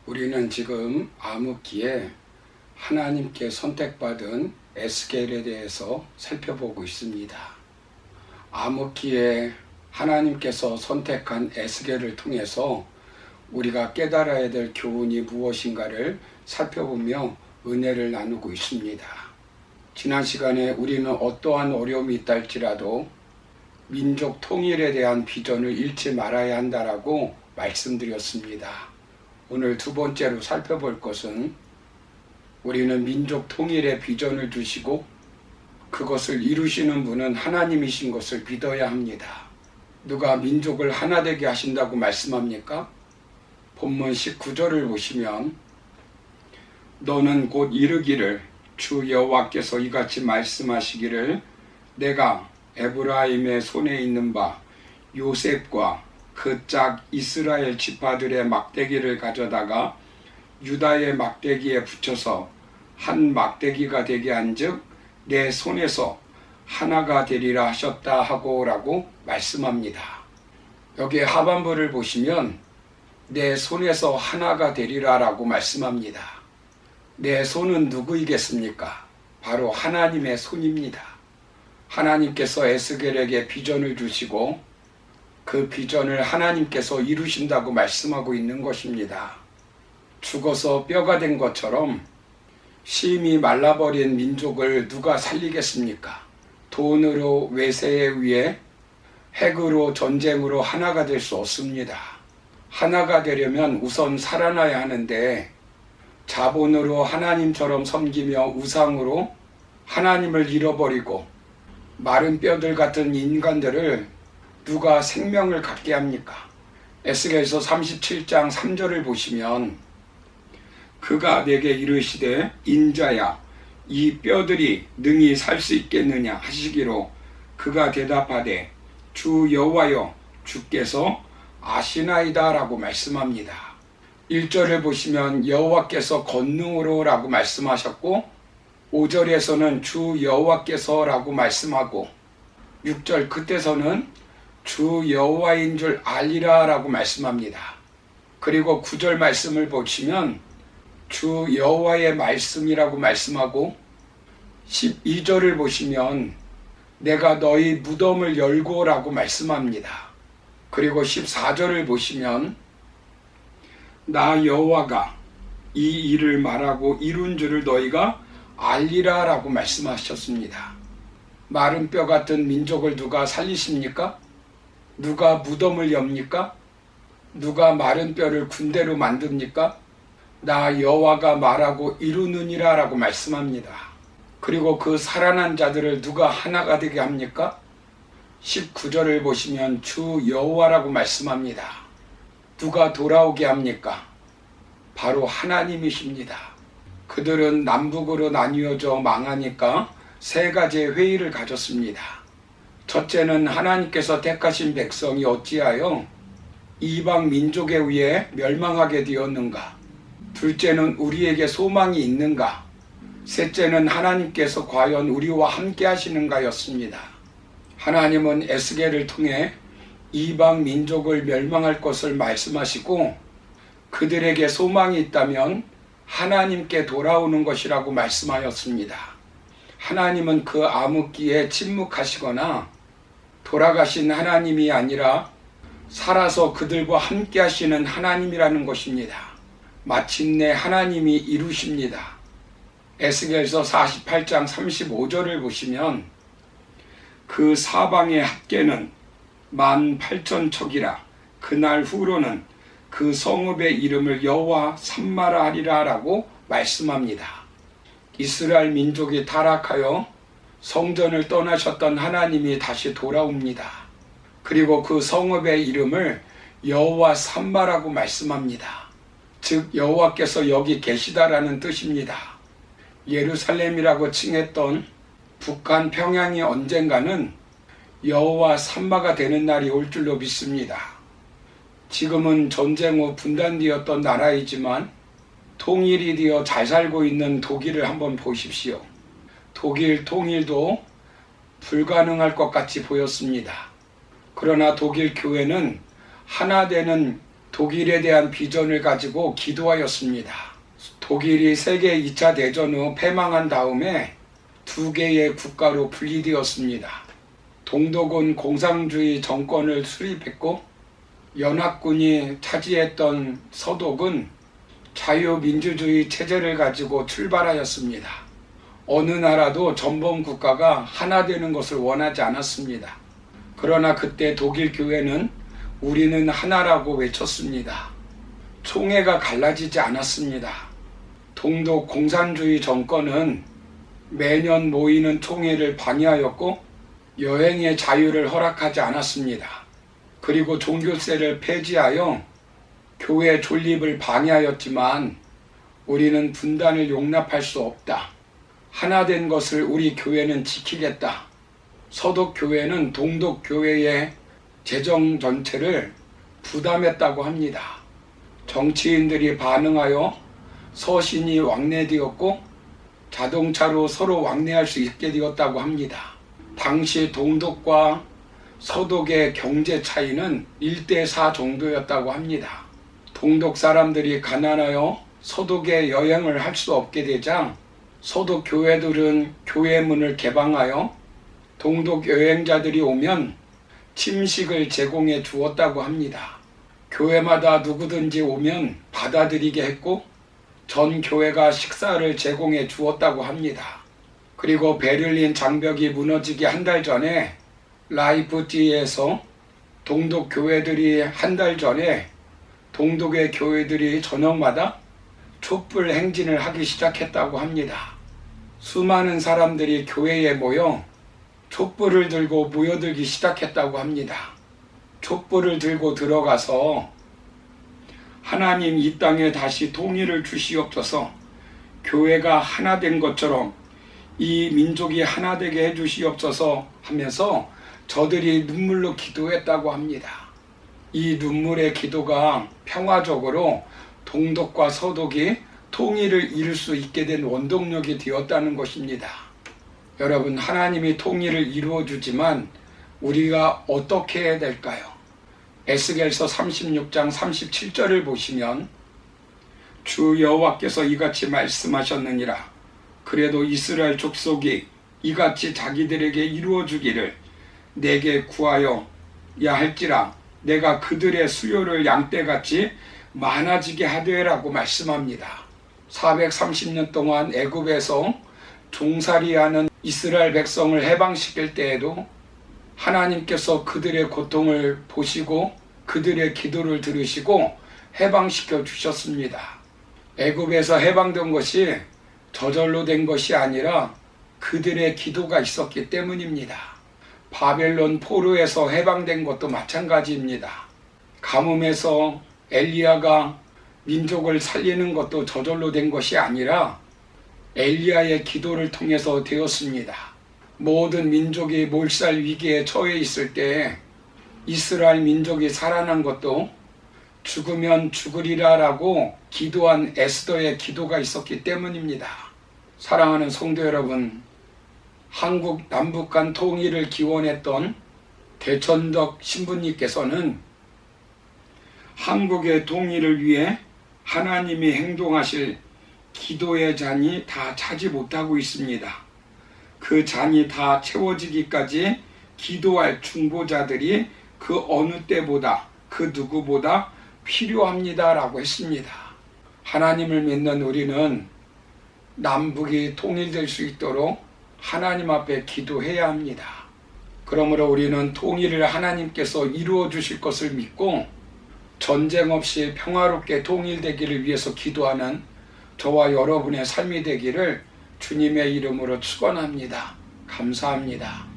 우리는 지금 암흑기에 하나님께 선택받은 에스겔에 대해서 살펴보고 있습니다. 암흑기에 하나님께서 선택한 에스겔을 통해서 우리가 깨달아야 될 교훈이 무엇인가를 살펴보며 은혜를 나누고 있습니다. 지난 시간에 우리는 어떠한 어려움이 있다 할지라도 민족 통일에 대한 비전을 잃지 말아야 한다라고 말씀드렸습니다. 오늘 두 번째로 살펴볼 것은 우리는 민족 통일의 비전을 두시고 그것을 이루시는 분은 하나님이신 것을 믿어야 합니다. 누가 민족을 하나 되게 하신다고 말씀합니까? 본문 19절을 보시면 너는 곧 이르기를 주 여호와께서 이같이 말씀하시기를 내가 에브라임의 손에 있는 바 요셉과 그 짝 이스라엘 지파들의 막대기를 가져다가 유다의 막대기에 붙여서 한 막대기가 되게 한즉 내 손에서 하나가 되리라 하셨다 하고 라고 말씀합니다. 여기 하반부를 보시면 내 손에서 하나가 되리라 라고 말씀합니다. 내 손은 누구이겠습니까? 바로 하나님의 손입니다. 하나님께서 에스겔에게 비전을 주시고 그 비전을 하나님께서 이루신다고 말씀하고 있는 것입니다. 죽어서 뼈가 된 것처럼 심히 말라버린 민족을 누가 살리겠습니까? 돈으로 외세에 의해 핵으로 전쟁으로 하나가 될 수 없습니다. 하나가 되려면 우선 살아나야 하는데 자본으로 하나님처럼 섬기며 우상으로 하나님을 잃어버리고 마른 뼈들 같은 인간들을 누가 생명을 갖게 합니까? 에스겔서 37장 3절을 보시면 그가 내게 이르시되 인자야 이 뼈들이 능히 살 수 있겠느냐 하시기로 그가 대답하되 주 여호와여 주께서 아시나이다 라고 말씀합니다. 1절을 보시면 여호와께서 권능으로 라고 말씀하셨고 5절에서는 주 여호와께서 라고 말씀하고 6절 끝에서는 주 여호와인 줄 알리라 라고 말씀합니다. 그리고 9절 말씀을 보시면 주 여호와의 말씀이라고 말씀하고 12절을 보시면 내가 너희 무덤을 열고 라고 말씀합니다. 그리고 14절을 보시면 나 여호와가 이 일을 말하고 이룬 줄을 너희가 알리라 라고 말씀하셨습니다. 마른 뼈 같은 민족을 누가 살리십니까? 누가 무덤을 엽니까? 누가 마른 뼈를 군대로 만듭니까? 나 여호와가 말하고 이루느니라 라고 말씀합니다. 그리고 그 살아난 자들을 누가 하나가 되게 합니까? 19절을 보시면 주 여호와라고 말씀합니다. 누가 돌아오게 합니까? 바로 하나님이십니다. 그들은 남북으로 나뉘어져 망하니까 세 가지의 회의를 가졌습니다. 첫째는 하나님께서 택하신 백성이 어찌하여 이방 민족에 의해 멸망하게 되었는가? 둘째는 우리에게 소망이 있는가? 셋째는 하나님께서 과연 우리와 함께 하시는가였습니다. 하나님은 에스겔을 통해 이방 민족을 멸망할 것을 말씀하시고 그들에게 소망이 있다면 하나님께 돌아오는 것이라고 말씀하였습니다. 하나님은 그 암흑기에 침묵하시거나 돌아가신 하나님이 아니라 살아서 그들과 함께 하시는 하나님이라는 것입니다. 마침내 하나님이 이루십니다. 에스겔서 48장 35절을 보시면 그 사방의 합계는 18,000척이라 그날 후로는 그 성읍의 이름을 여호와 삼마라 하리라 라고 말씀합니다. 이스라엘 민족이 타락하여 성전을 떠나셨던 하나님이 다시 돌아옵니다. 그리고 그 성읍의 이름을 여호와 삼마라고 말씀합니다. 즉 여호와께서 여기 계시다라는 뜻입니다. 예루살렘이라고 칭했던 북한 평양이 언젠가는 여호와 삼마가 되는 날이 올 줄로 믿습니다. 지금은 전쟁 후 분단되었던 나라이지만 통일이 되어 잘 살고 있는 독일을 한번 보십시오. 독일 통일도 불가능할 것 같이 보였습니다. 그러나 독일 교회는 하나 되는 독일에 대한 비전을 가지고 기도하였습니다. 독일이 세계 2차 대전 후 패망한 다음에 두 개의 국가로 분리되었습니다. 동독은 공산주의 정권을 수립했고 연합군이 차지했던 서독은 자유민주주의 체제를 가지고 출발하였습니다. 어느 나라도 전범 국가가 하나 되는 것을 원하지 않았습니다. 그러나 그때 독일 교회는 우리는 하나라고 외쳤습니다. 총회가 갈라지지 않았습니다. 동독 공산주의 정권은 매년 모이는 총회를 방해하였고 여행의 자유를 허락하지 않았습니다. 그리고 종교세를 폐지하여 교회 존립을 방해하였지만 우리는 분단을 용납할 수 없다. 하나 된 것을 우리 교회는 지키겠다. 서독교회는 동독교회의 재정 전체를 부담했다고 합니다. 정치인들이 반응하여 서신이 왕래되었고 자동차로 서로 왕래할 수 있게 되었다고 합니다. 당시 동독과 서독의 경제 차이는 1대4 정도였다고 합니다. 동독 사람들이 가난하여 서독에 여행을 할 수 없게 되자 서독 교회들은 교회 문을 개방하여 동독 여행자들이 오면 침식을 제공해 주었다고 합니다. 교회마다 누구든지 오면 받아들이게 했고 전 교회가 식사를 제공해 주었다고 합니다. 그리고 베를린 장벽이 무너지기 한 달 전에 라이프치히에서 동독 교회들이 한 달 전에 동독의 교회들이 저녁마다 촛불 행진을 하기 시작했다고 합니다. 수많은 사람들이 교회에 모여 촛불을 들고 모여들기 시작했다고 합니다. 촛불을 들고 들어가서 하나님 이 땅에 다시 통일을 주시옵소서, 교회가 하나 된 것처럼 이 민족이 하나 되게 해주시옵소서 하면서 저들이 눈물로 기도했다고 합니다. 이 눈물의 기도가 평화적으로 동독과 서독이 통일을 이룰 수 있게 된 원동력이 되었다는 것입니다. 여러분, 하나님이 통일을 이루어 주지만 우리가 어떻게 해야 될까요? 에스겔서 36장 37절을 보시면 주 여호와께서 이같이 말씀하셨느니라. 그래도 이스라엘 족속이 이같이 자기들에게 이루어 주기를 내게 구하여 야 할지라 내가 그들의 수요를 양떼같이 많아지게 하되라고 말씀합니다. 430년 동안 애굽에서 종살이하는 이스라엘 백성을 해방시킬 때에도 하나님께서 그들의 고통을 보시고 그들의 기도를 들으시고 해방시켜 주셨습니다. 애굽에서 해방된 것이 저절로 된 것이 아니라 그들의 기도가 있었기 때문입니다. 바벨론 포로에서 해방된 것도 마찬가지입니다. 가뭄에서 엘리야가 민족을 살리는 것도 저절로 된 것이 아니라 엘리야의 기도를 통해서 되었습니다. 모든 민족이 몰살 위기에 처해 있을 때 이스라엘 민족이 살아난 것도 죽으면 죽으리라 라고 기도한 에스더의 기도가 있었기 때문입니다. 사랑하는 성도 여러분, 한국 남북 간 통일을 기원했던 대천덕 신부님께서는 한국의 통일을 위해 하나님이 행동하실 기도의 잔이 다 차지 못하고 있습니다. 그 잔이 다 채워지기까지 기도할 중보자들이 그 어느 때보다 그 누구보다 필요합니다 라고 했습니다. 하나님을 믿는 우리는 남북이 통일될 수 있도록 하나님 앞에 기도해야 합니다. 그러므로 우리는 통일을 하나님께서 이루어 주실 것을 믿고 전쟁 없이 평화롭게 통일되기를 위해서 기도하는 저와 여러분의 삶이 되기를 주님의 이름으로 축원합니다. 감사합니다.